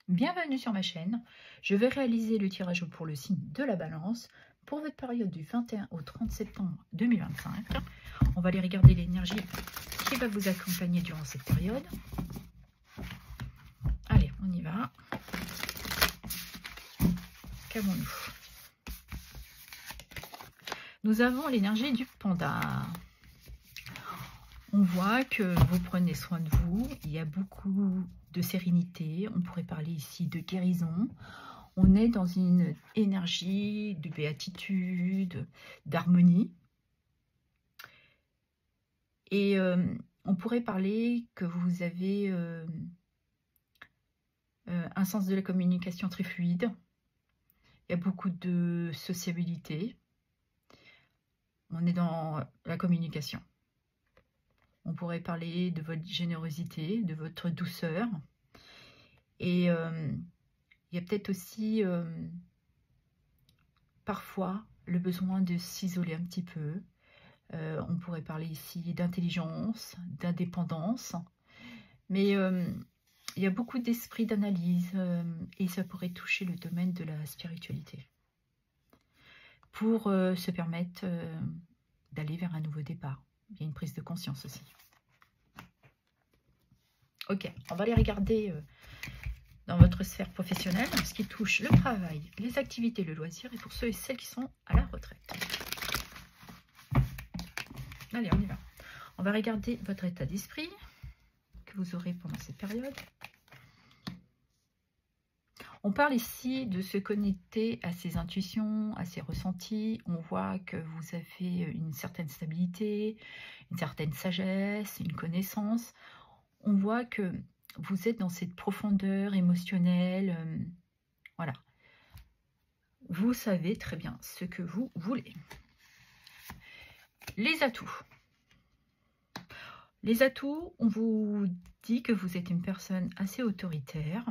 Bienvenue sur ma chaîne. Je vais réaliser le tirage pour le signe de la Balance pour votre période du 21 au 30 septembre 2025. On va aller regarder l'énergie qui va vous accompagner durant cette période. Allez, on y va. Calmons-nous. Nous avons l'énergie du panda. On voit que vous prenez soin de vous. Il y a beaucoup de sérénité. On pourrait parler ici de guérison. On est dans une énergie de béatitude, d'harmonie. Et on pourrait parler que vous avez un sens de la communication très fluide. Il y a beaucoup de sociabilité. On est dans la communication. On pourrait parler de votre générosité, de votre douceur. Et il y a peut-être aussi parfois le besoin de s'isoler un petit peu. On pourrait parler ici d'intelligence, d'indépendance. Mais il y a beaucoup d'esprit d'analyse et ça pourrait toucher le domaine de la spiritualité. Pour se permettre d'aller vers un nouveau départ. Il y a une prise de conscience aussi. Ok, on va aller regarder dans votre sphère professionnelle ce qui touche le travail, les activités, le loisir et pour ceux et celles qui sont à la retraite. Allez, on y va. On va regarder votre état d'esprit que vous aurez pendant cette période. On parle ici de se connecter à ses intuitions, à ses ressentis. On voit que vous avez une certaine stabilité, une certaine sagesse, une connaissance. On voit que vous êtes dans cette profondeur émotionnelle. Voilà. Vous savez très bien ce que vous voulez. Les atouts. Les atouts, on vous dit que vous êtes une personne assez autoritaire.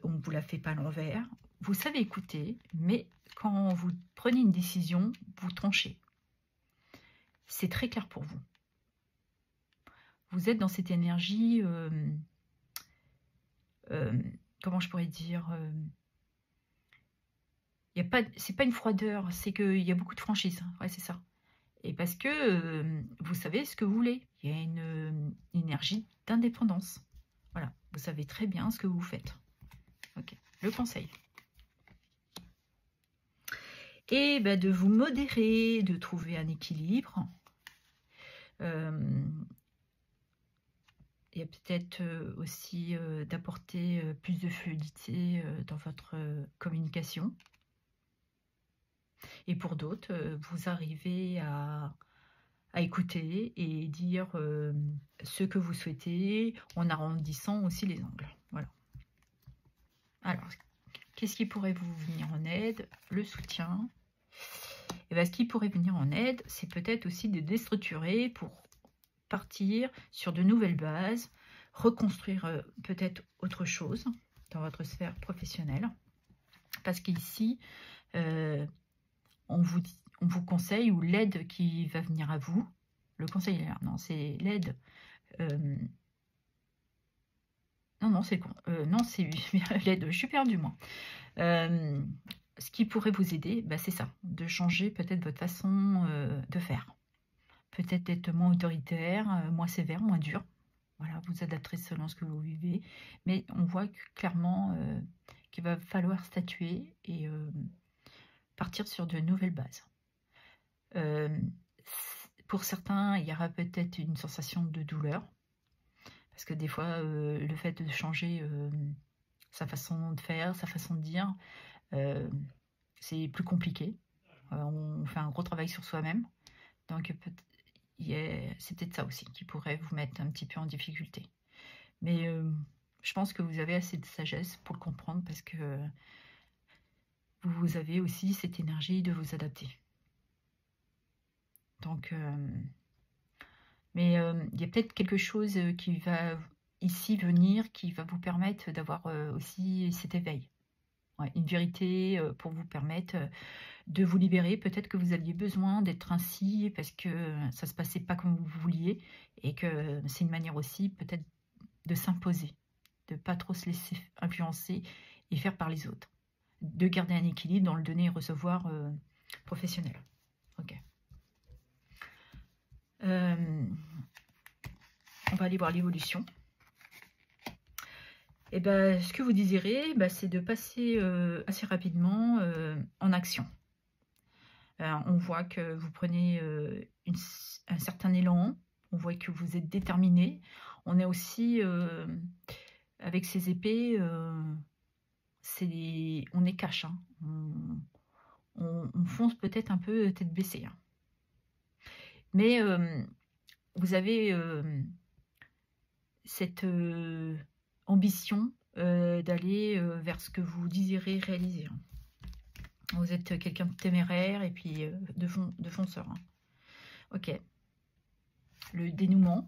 On ne vous la fait pas à l'envers. Vous savez écouter, mais quand vous prenez une décision, vous tranchez. C'est très clair pour vous. Vous êtes dans cette énergie, comment je pourrais dire, c'est pas une froideur, c'est qu'il y a beaucoup de franchise. Ouais, c'est ça. Et parce que vous savez ce que vous voulez. Il y a une énergie d'indépendance. Voilà, vous savez très bien ce que vous faites. Ok, le conseil. Et ben, de vous modérer, de trouver un équilibre. Il y a peut-être aussi d'apporter plus de fluidité dans votre communication. Et pour d'autres, vous arrivez à écouter et dire ce que vous souhaitez en arrondissant aussi les angles. Voilà. Alors, qu'est-ce qui pourrait vous venir en aide? Le soutien. Et bien, ce qui pourrait venir en aide, c'est peut-être aussi de déstructurer pour partir sur de nouvelles bases, reconstruire peut-être autre chose dans votre sphère professionnelle. Parce qu'ici, on vous conseille, ou l'aide qui va venir à vous, le conseil est là, non, c'est l'aide, non, c'est l'aide, je suis perdue, moi. Ce qui pourrait vous aider, bah, c'est ça, de changer peut-être votre façon de faire. Peut-être être moins autoritaire, moins sévère, moins dur. Voilà, vous adapterez selon ce que vous vivez. Mais on voit clairement qu'il va falloir statuer et partir sur de nouvelles bases. Pour certains, il y aura peut-être une sensation de douleur. Parce que des fois, le fait de changer sa façon de faire, sa façon de dire, c'est plus compliqué. On fait un gros travail sur soi-même. Donc, c'est peut-être ça aussi qui pourrait vous mettre un petit peu en difficulté. Mais je pense que vous avez assez de sagesse pour le comprendre parce que vous avez aussi cette énergie de vous adapter. Donc, mais il y a peut-être quelque chose qui va ici venir, qui va vous permettre d'avoir aussi cet éveil. Ouais, une vérité pour vous permettre de vous libérer. Peut-être que vous aviez besoin d'être ainsi parce que ça ne se passait pas comme vous vouliez et que c'est une manière aussi peut-être de s'imposer. de ne pas trop se laisser influencer et faire par les autres. De garder un équilibre dans le donner et recevoir professionnel. Ok. On va aller voir l'évolution. Et ben, ce que vous désirez, c'est de passer assez rapidement en action. On voit que vous prenez un certain élan, on voit que vous êtes déterminé. On est aussi, avec ces épées, on est cash. Hein. On fonce peut-être un peu tête baissée. Hein. Mais vous avez cette ambition d'aller vers ce que vous désirez réaliser. Hein. Vous êtes quelqu'un de téméraire et puis de fonceur. Hein. Ok. Le dénouement.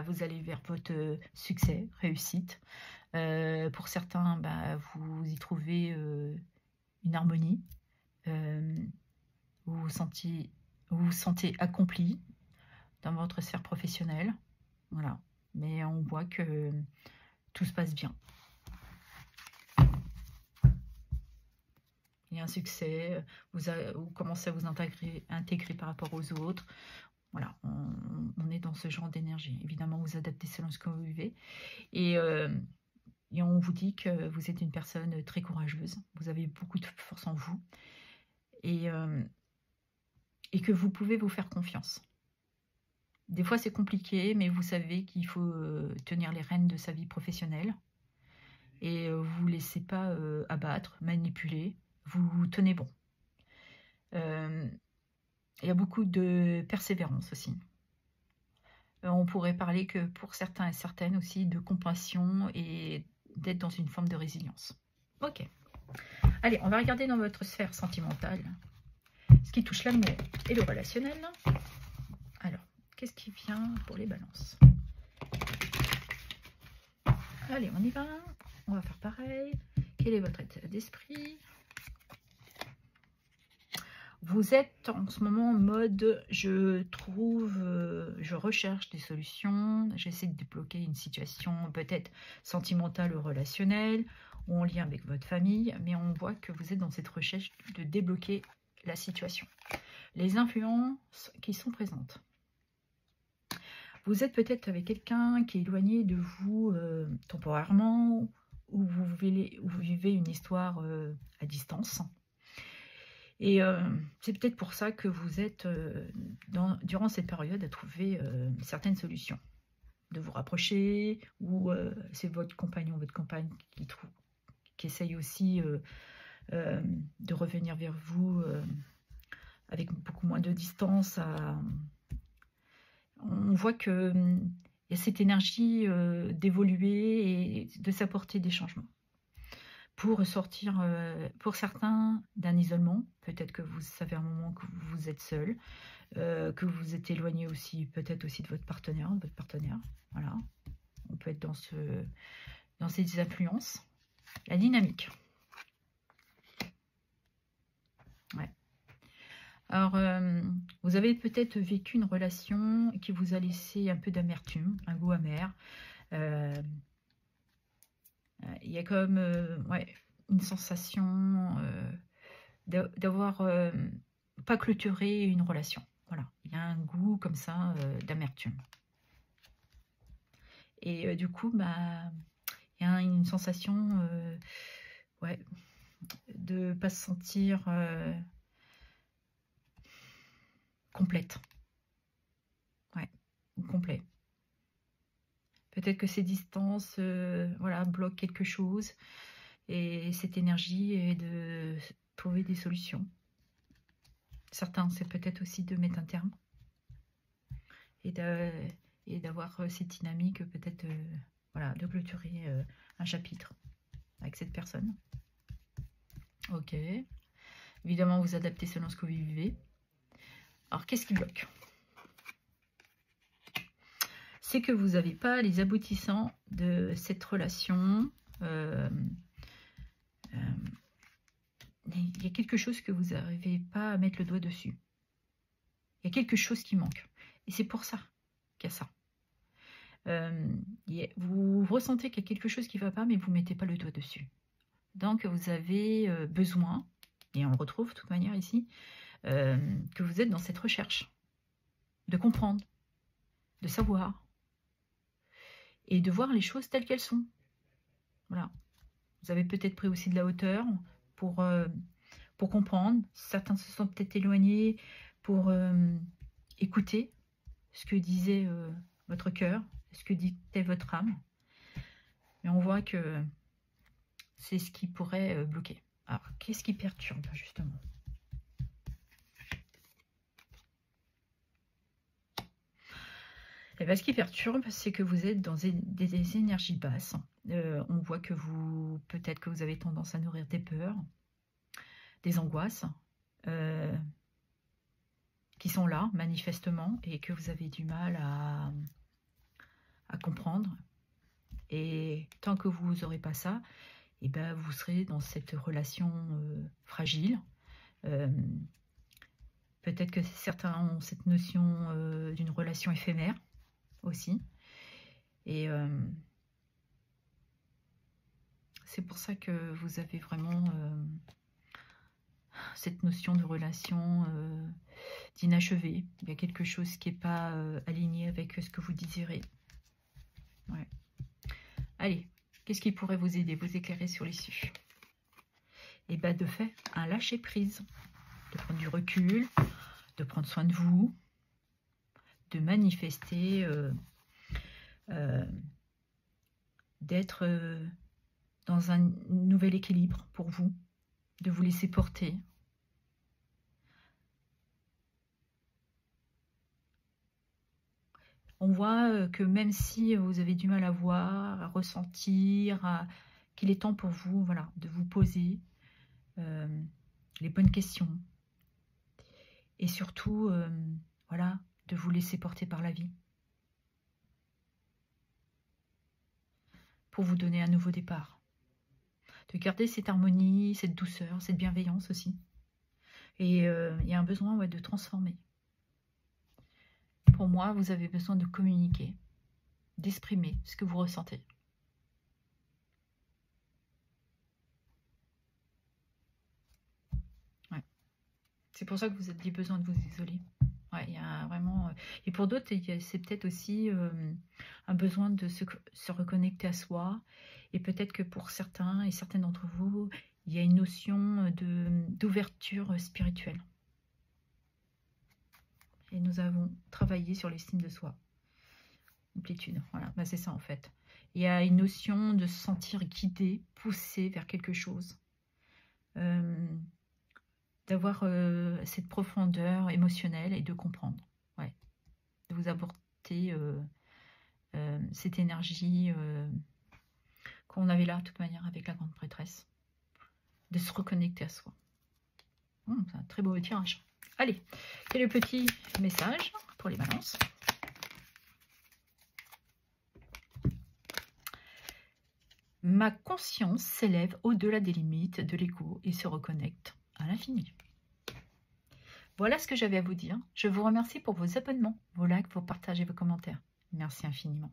Vous allez vers votre succès, réussite. Pour certains, vous y trouvez une harmonie. Vous vous sentez accompli dans votre sphère professionnelle. Voilà. Mais on voit que tout se passe bien. Il y a un succès, vous commencez à vous intégrer par rapport aux autres. Voilà, on est dans ce genre d'énergie. Évidemment, vous adaptez selon ce que vous vivez. Et on vous dit que vous êtes une personne très courageuse. Vous avez beaucoup de force en vous. Et que vous pouvez vous faire confiance. Des fois, c'est compliqué, mais vous savez qu'il faut tenir les rênes de sa vie professionnelle. Et vous ne vous laissez pas abattre, manipuler. Vous tenez bon. Il y a beaucoup de persévérance aussi. On pourrait parler que pour certains et certaines aussi de compassion et d'être dans une forme de résilience. Ok. Allez, on va regarder dans votre sphère sentimentale ce qui touche l'amour et le relationnel. Alors, qu'est-ce qui vient pour les balances? Allez, on y va. On va faire pareil. Quel est votre état d'esprit? Vous êtes en ce moment en mode je recherche des solutions, j'essaie de débloquer une situation peut-être sentimentale ou relationnelle ou en lien avec votre famille, mais on voit que vous êtes dans cette recherche de débloquer la situation. Les influences qui sont présentes. Vous êtes peut-être avec quelqu'un qui est éloigné de vous temporairement, ou vous vivez une histoire à distance. Et c'est peut-être pour ça que vous êtes, durant cette période, à trouver certaines solutions. De vous rapprocher, ou c'est votre compagnon, votre compagne qui essaye aussi de revenir vers vous avec beaucoup moins de distance. On voit qu'il y a cette énergie d'évoluer et de s'apporter des changements. Pour sortir, pour certains, d'un isolement. Peut-être que vous savez à un moment que vous êtes seul, que vous êtes éloigné aussi, peut-être aussi de votre partenaire. Voilà. On peut être dans ces influences. La dynamique. Ouais. Alors, vous avez peut-être vécu une relation qui vous a laissé un peu d'amertume, un goût amer. Il y a comme une sensation d'avoir pas clôturé une relation. Voilà, il y a un goût comme ça d'amertume. Et du coup, il y a une sensation de ne pas se sentir complète. Ouais, ou complet. Peut-être que ces distances bloquent quelque chose. Et cette énergie est de trouver des solutions. Certains, c'est peut-être aussi de mettre un terme. Et d'avoir cette dynamique, peut-être de clôturer un chapitre avec cette personne. Ok. Évidemment, vous adaptez selon ce que vous vivez. Alors, qu'est-ce qui bloque? C'est que vous n'avez pas les aboutissants de cette relation. Il y a quelque chose que vous n'arrivez pas à mettre le doigt dessus. Il y a quelque chose qui manque. Et c'est pour ça qu'il y a ça. Il vous ressentez qu'il y a quelque chose qui ne va pas, mais vous ne mettez pas le doigt dessus. Donc, vous avez besoin, et on le retrouve de toute manière ici, que vous êtes dans cette recherche de comprendre, de savoir, et de voir les choses telles qu'elles sont. Voilà. Vous avez peut-être pris aussi de la hauteur pour comprendre. Certains se sont peut-être éloignés pour écouter ce que disait votre cœur, ce que disait votre âme. Et on voit que c'est ce qui pourrait bloquer. Alors, qu'est-ce qui perturbe, justement? Et bien, ce qui perturbe, c'est que vous êtes dans des énergies basses. On voit que peut-être que vous avez tendance à nourrir des peurs, des angoisses, qui sont là, manifestement, et que vous avez du mal à comprendre. Et tant que vous n'aurez pas ça, et ben vous serez dans cette relation fragile. Peut-être que certains ont cette notion d'une relation éphémère aussi. Et c'est pour ça que vous avez vraiment cette notion de relation d'inachevé. Il y a quelque chose qui n'est pas aligné avec ce que vous désirez. Ouais. Allez, qu'est-ce qui pourrait vous aider, vous éclairer sur l'issue? Et bien, de fait, un lâcher-prise, de prendre du recul, de prendre soin de vous, de manifester, d'être dans un nouvel équilibre pour vous, de vous laisser porter. On voit que même si vous avez du mal à voir, à ressentir, qu'il est temps pour vous, voilà, de vous poser les bonnes questions. Et surtout, voilà, de vous laisser porter par la vie. Pour vous donner un nouveau départ. De garder cette harmonie, cette douceur, cette bienveillance aussi. Et il y a un besoin de transformer. Pour moi, vous avez besoin de communiquer, d'exprimer ce que vous ressentez. Ouais. C'est pour ça que vous avez besoin de vous isoler. Ouais, il y a vraiment... Et pour d'autres, c'est peut-être aussi un besoin de se reconnecter à soi. Et peut-être que pour certains et certaines d'entre vous, il y a une notion d'ouverture spirituelle. Et nous avons travaillé sur l'estime de soi. Amplitude, voilà, ben, c'est ça en fait. Il y a une notion de se sentir guidé, poussé vers quelque chose. D'avoir cette profondeur émotionnelle et de comprendre. Ouais. De vous apporter cette énergie qu'on avait là, de toute manière, avec la grande prêtresse. De se reconnecter à soi. C'est un très beau tirage. Allez, et le petit message pour les balances. Ma conscience s'élève au-delà des limites de l'ego et se reconnecte à l'infini. Voilà ce que j'avais à vous dire. Je vous remercie pour vos abonnements, vos likes, vos partages et vos commentaires. Merci infiniment.